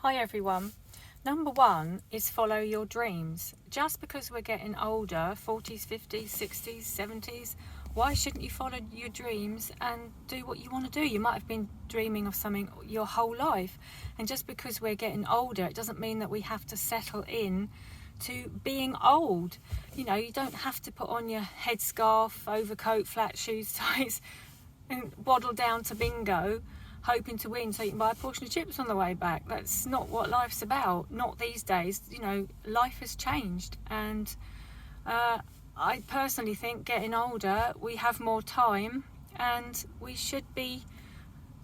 Hi everyone. Number one is follow your dreams. Just because we're getting older, 40s, 50s, 60s, 70s, why shouldn't you follow your dreams and do what you want to do? You might have been dreaming of something your whole life. And just because we're getting older, it doesn't mean that we have to settle in to being old. You know, you don't have to put on your headscarf, overcoat, flat shoes, ties and waddle down to bingo hoping to win so you can buy a portion of chips on the way back. That's not what life's about. Not these days. You know, life has changed, and I personally think getting older we have more time and we should be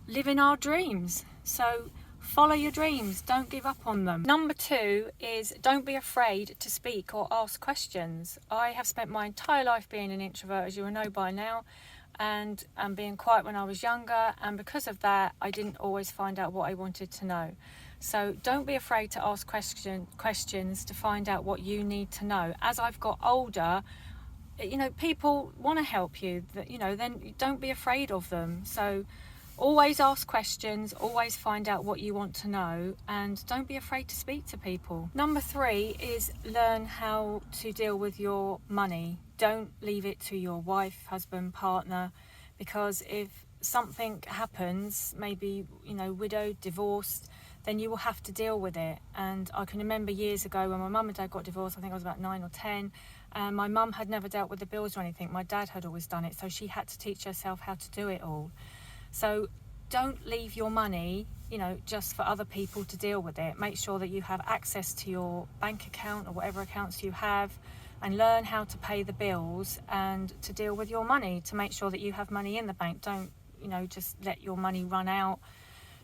living our dreams. So follow your dreams, don't give up on them. Number two is don't be afraid to speak or ask questions. I have spent my entire life being an introvert, as you will know by now, and being quiet when I was younger, and because of that I didn't always find out what I wanted to know. So don't be afraid to ask questions to find out what you need to know. As I've got older, you know, people want to help you, you know, then don't be afraid of them. So always ask questions, always find out what you want to know, and don't be afraid to speak to people. Number three is learn how to deal with your money. Don't leave it to your wife, husband, partner, because if something happens, maybe, you know, widowed, divorced, then you will have to deal with it. And I can remember years ago when my mum and dad got divorced, I think I was about 9 or 10, and my mum had never dealt with the bills or anything. My dad had always done it, so she had to teach herself how to do it all. So don't leave your money, you know, just for other people to deal with it. Make sure that you have access to your bank account or whatever accounts you have, and learn how to pay the bills and to deal with your money, to make sure that you have money in the bank. Don't, you know, just let your money run out.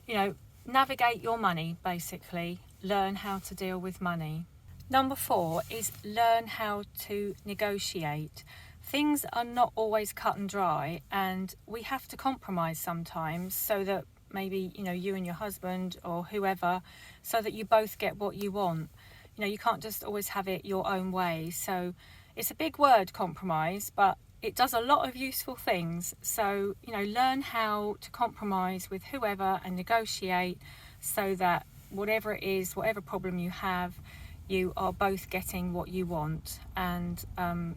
You know, navigate your money, basically. Learn how to deal with money. Number four is learn how to negotiate. Things are not always cut and dry, and we have to compromise sometimes so that maybe, you know, you and your husband or whoever, so that you both get what you want. You know, you can't just always have it your own way. So it's a big word, compromise, but it does a lot of useful things. So, you know, learn how to compromise with whoever and negotiate so that whatever it is, whatever problem you have, you are both getting what you want. And,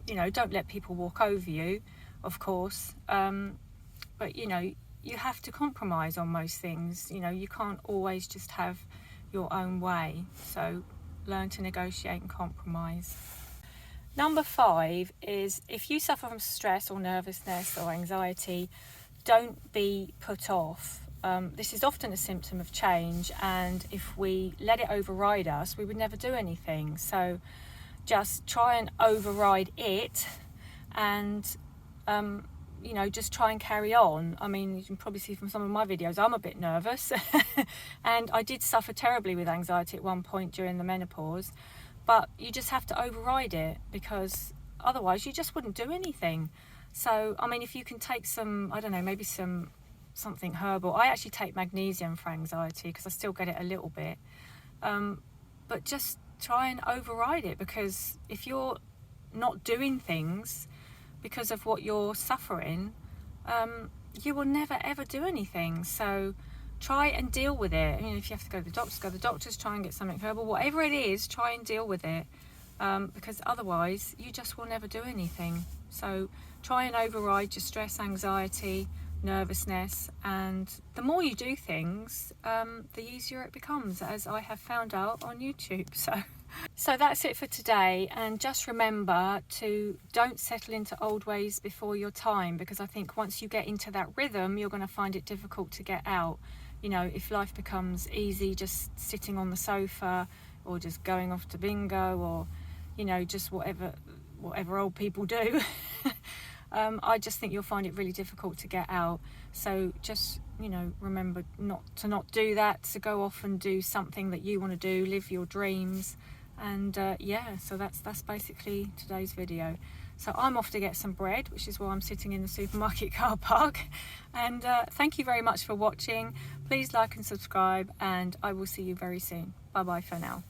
you know, don't let people walk over you, of course. But, you know, you have to compromise on most things. You know, you can't always just have your own way. So learn to negotiate and compromise. Number five is if you suffer from stress or nervousness or anxiety, don't be put off. This is often a symptom of change, and if we let it override us, we would never do anything. So just try and override it and, you know, just try and carry on. I mean, you can probably see from some of my videos, I'm a bit nervous and I did suffer terribly with anxiety at one point during the menopause, but you just have to override it, because otherwise you just wouldn't do anything. So, I mean, if you can take some, I don't know, maybe something herbal. I actually take magnesium for anxiety because I still get it a little bit. But just try and override it, because if you're not doing things because of what you're suffering, you will never ever do anything. So try and deal with it. I mean, if you have to go to the doctors, go to the doctors, try and get something herbal. Whatever it is, try and deal with it, because otherwise you just will never do anything. So try and override your stress, anxiety, nervousness, and the more you do things, the easier it becomes, as I have found out on YouTube. So that's it for today, and just remember to don't settle into old ways before your time, because I think once you get into that rhythm, you're going to find it difficult to get out. You know, if life becomes easy, just sitting on the sofa or just going off to bingo, or, you know, just whatever old people do, I just think you'll find it really difficult to get out. So just, you know, remember not to do that, to go off and do something that you want to do, live your dreams. And yeah, so that's basically today's video. So I'm off to get some bread, which is why I'm sitting in the supermarket car park. And thank you very much for watching. Please like and subscribe, and I will see you very soon. Bye bye for now.